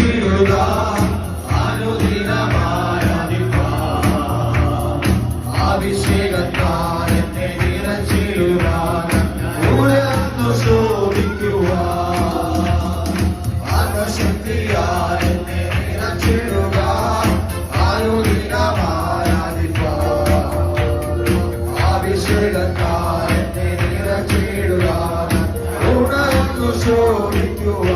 നിറച്ചിടുക അഭിഷേകത്താൽ എന്നെ നിറച്ചിടുക ഉയർന്നു ശോഭിക്കുക ആത്മശക്തിയാൽ എന്നെ നിറച്ചിടുക അഭിഷേകത്താൽ എന്നെ നിറച്ചിടുക ഉണർന്നു ശോഭിക്കുക